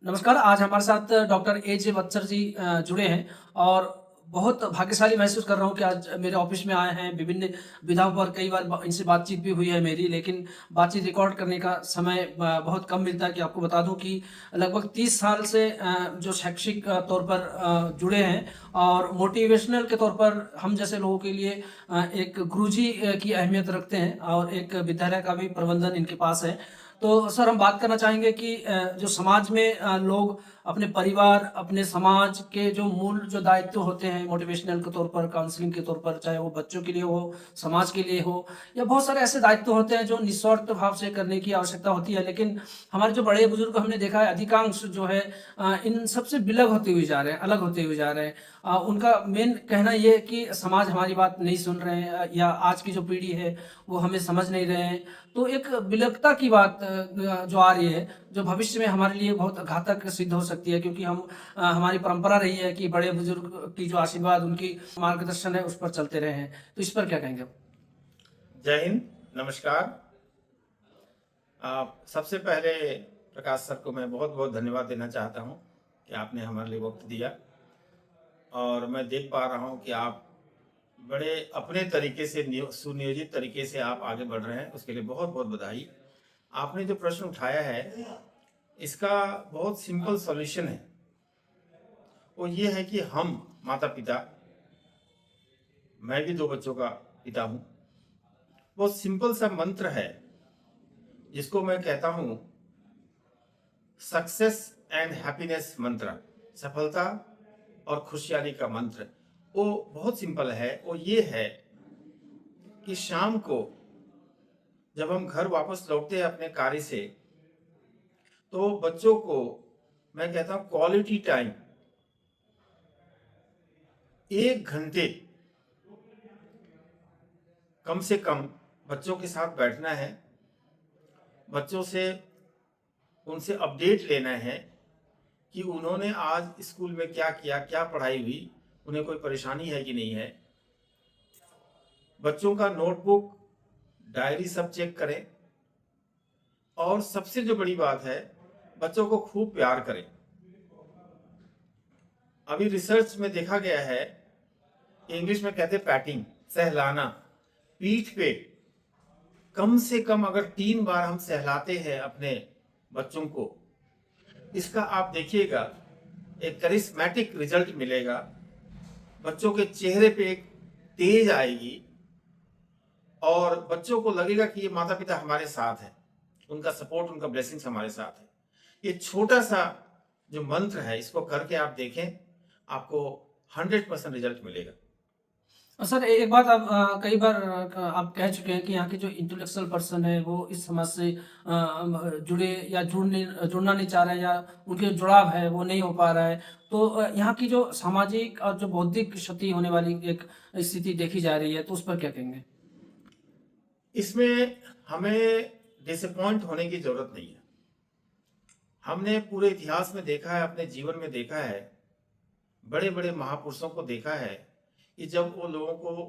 नमस्कार, आज हमारे साथ डॉक्टर ए.जे. बत्सर जी जुड़े हैं और बहुत भाग्यशाली महसूस कर रहा हूँ कि आज मेरे ऑफ़िस में आए हैं। विभिन्न विधाओं पर कई बार ब इनसे बातचीत भी हुई है मेरी, लेकिन बातचीत रिकॉर्ड करने का समय बहुत कम मिलता है कि आपको बता दूँ कि लगभग 30 साल से जो शैक्षिक तौर पर जुड़े हैं और मोटिवेशनल के तौर पर हम जैसे लोगों के लिए एक गुरुजी की अहमियत रखते हैं और एक विद्यालय का भी प्रबंधन इनके पास है। तो सर हम बात करना चाहेंगे कि जो समाज में लोग अपने परिवार, अपने समाज के जो मूल जो दायित्व होते हैं मोटिवेशनल के तौर पर, काउंसलिंग के तौर पर, चाहे वो बच्चों के लिए हो, समाज के लिए हो या बहुत सारे ऐसे दायित्व होते हैं जो निस्वार्थ भाव से करने की आवश्यकता होती है। लेकिन हमारे जो बड़े बुजुर्ग हमने देखा है अधिकांश जो है इन सबसे विलग होते हुए जा रहे हैं, अलग होते हुए जा रहे हैं। उनका मेन कहना ये है कि समाज हमारी बात नहीं सुन रहे हैं या आज की जो पीढ़ी है वो हमें समझ नहीं रहे हैं। तो एक विलगता की बात जो आ रही है, जो भविष्य में हमारे लिए बहुत घातक सिद्ध हो सकती है क्योंकि हमारी परंपरा रही है कि बड़े बुजुर्ग की जो आशीर्वाद, उनकी मार्गदर्शन है, उस पर चलते रहे हैं। तो इस पर क्या कहेंगे आप? जय हिंद, नमस्कार। सबसे पहले प्रकाश सर को मैं बहुत बहुत धन्यवाद देना चाहता हूं कि आपने हमारे लिए वक्त दिया और मैं देख पा रहा हूं कि आप बड़े अपने तरीके से सुनियोजित तरीके से आप आगे बढ़ रहे हैं, उसके लिए बहुत बहुत बधाई। आपने जो प्रश्न उठाया है इसका बहुत सिंपल सॉल्यूशन है। वो ये है कि हम माता पिता, मैं भी 2 बच्चों का पिता हूं, बहुत सिंपल सा मंत्र है जिसको मैं कहता हूं सक्सेस एंड हैप्पीनेस मंत्र, सफलता और खुशहाली का मंत्र। वो बहुत सिंपल है। वो ये है कि शाम को जब हम घर वापस लौटते हैं अपने कार्य से, तो बच्चों को मैं कहता हूं क्वालिटी टाइम 1 घंटे कम से कम बच्चों के साथ बैठना है। बच्चों से उनसे अपडेट लेना है कि उन्होंने आज स्कूल में क्या किया, क्या पढ़ाई हुई, उन्हें कोई परेशानी है कि नहीं है। बच्चों का नोटबुक, डायरी सब चेक करें और सबसे जो बड़ी बात है, बच्चों को खूब प्यार करें। अभी रिसर्च में देखा गया है, इंग्लिश में कहते हैं पैटिंग, सहलाना, पीठ पे कम से कम अगर 3 बार हम सहलाते हैं अपने बच्चों को, इसका आप देखिएगा एक करिश्मेटिक रिजल्ट मिलेगा। बच्चों के चेहरे पे एक तेज आएगी और बच्चों को लगेगा कि ये माता पिता हमारे साथ है, उनका सपोर्ट, उनका ब्लेसिंग्स हमारे साथ है। ये छोटा सा जो मंत्र है इसको करके आप देखें, आपको 100% रिजल्ट मिलेगा। सर एक बात आप कई बार आप कह चुके हैं कि यहाँ के जो इंटेलेक्चुअल पर्सन है वो इस समाज से जुड़े या जुड़ना नहीं चाह रहे हैं या उनके जुड़ाव है वो नहीं हो पा रहा है। तो यहाँ की जो सामाजिक और जो बौद्धिक क्षति होने वाली एक स्थिति देखी जा रही है, तो उस पर क्या कहेंगे? इसमें हमें डिसअपॉइंट होने की जरूरत नहीं है। हमने पूरे इतिहास में देखा है, अपने जीवन में देखा है, बड़े बड़े महापुरुषों को देखा है कि जब वो लोगों को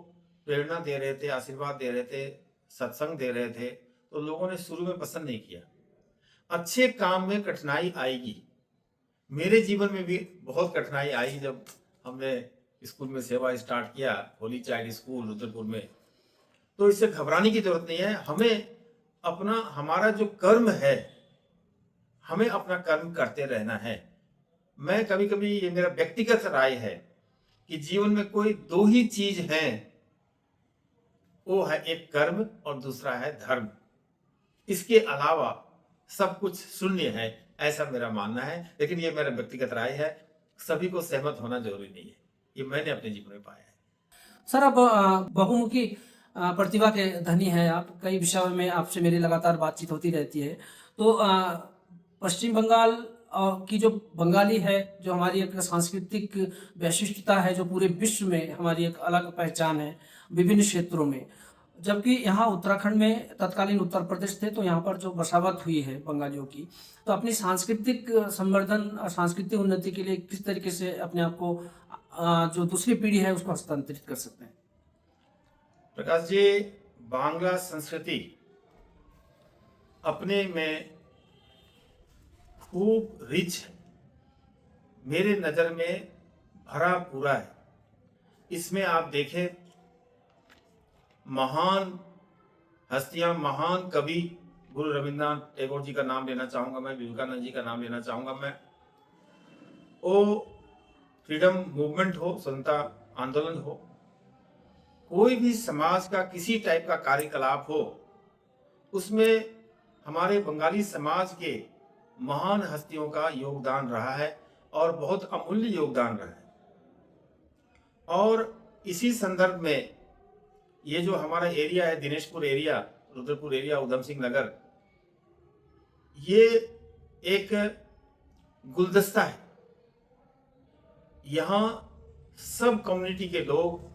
प्रेरणा दे रहे थे, आशीर्वाद दे रहे थे, सत्संग दे रहे थे, तो लोगों ने शुरू में पसंद नहीं किया। अच्छे काम में कठिनाई आएगी। मेरे जीवन में भी बहुत कठिनाई आई जब हमने स्कूल में सेवा स्टार्ट किया, होली चाइल्ड स्कूल रुद्रपुर में। तो इससे घबराने की जरूरत नहीं है। हमें अपना, हमारा जो कर्म है, हमें अपना कर्म करते रहना है। मैं कभी कभी, ये मेरा व्यक्तिगत राय है कि जीवन में कोई 2 ही चीज हैं, वो है एक कर्म और दूसरा है धर्म। इसके अलावा सब कुछ शून्य है, ऐसा मेरा मानना है। लेकिन ये मेरा व्यक्तिगत राय है, सभी को सहमत होना जरूरी नहीं है। ये मैंने अपने जीवन में पाया है। सर आप बहुमुखी प्रतिभा के धनी हैं आप, कई विषयों में आपसे मेरी लगातार बातचीत होती रहती है। तो पश्चिम बंगाल की जो बंगाली है, जो हमारी एक सांस्कृतिक वैशिष्टता है, जो पूरे विश्व में हमारी एक अलग पहचान है विभिन्न क्षेत्रों में। जबकि यहाँ उत्तराखंड में तत्कालीन उत्तर प्रदेश थे, तो यहाँ पर जो बसावत हुई है बंगालियों की, तो अपनी सांस्कृतिक संवर्धन और सांस्कृतिक उन्नति के लिए किस तरीके से अपने आप को जो दूसरी पीढ़ी है उसको हस्तांतरित कर सकते हैं? प्रकाश जी, बांग्ला संस्कृति अपने में खूब रिच है। मेरे नज़र में भरा पूरा है। इसमें आप देखें, महान हस्तियां, महान कवि गुरु रविन्द्रनाथ टैगोर जी का नाम लेना चाहूँगा मैं, विवेकानंद जी का नाम लेना चाहूँगा मैं। वो फ्रीडम मूवमेंट हो, स्वतंत्रता आंदोलन हो, कोई भी समाज का किसी टाइप का कार्यकलाप हो, उसमें हमारे बंगाली समाज के महान हस्तियों का योगदान रहा है और बहुत अमूल्य योगदान रहा है। और इसी संदर्भ में ये जो हमारा एरिया है, दिनेशपुर एरिया, रुद्रपुर एरिया, उधम सिंह नगर, ये एक गुलदस्ता है। यहाँ सब कम्युनिटी के लोग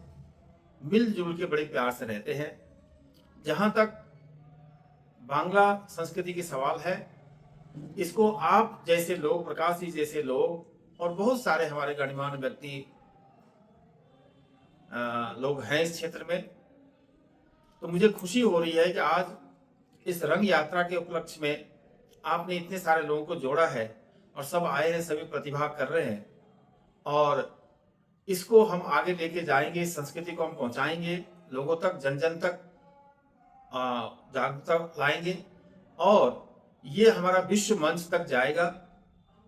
मिलजुल के बड़े प्यार से रहते हैं। जहाँ तक बांग्ला संस्कृति की सवाल है, इसको आप जैसे लोग, प्रकाश जी जैसे लोग और बहुत सारे हमारे गणमान्य व्यक्ति लोग हैं इस क्षेत्र में, तो मुझे खुशी हो रही है कि आज इस रंग यात्रा के उपलक्ष्य में आपने इतने सारे लोगों को जोड़ा है और सब आए हैं, सभी प्रतिभा कर रहे हैं और इसको हम आगे लेके जाएंगे। इस संस्कृति को हम पहुंचाएंगे लोगों तक, जन जन तक जागरूकता लाएंगे और ये हमारा विश्व मंच तक जाएगा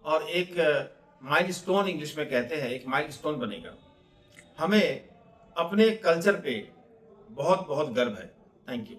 और एक माइलस्टोन, इंग्लिश में कहते हैं, एक माइलस्टोन बनेगा। हमें अपने कल्चर पे बहुत बहुत गर्व है। Thank you.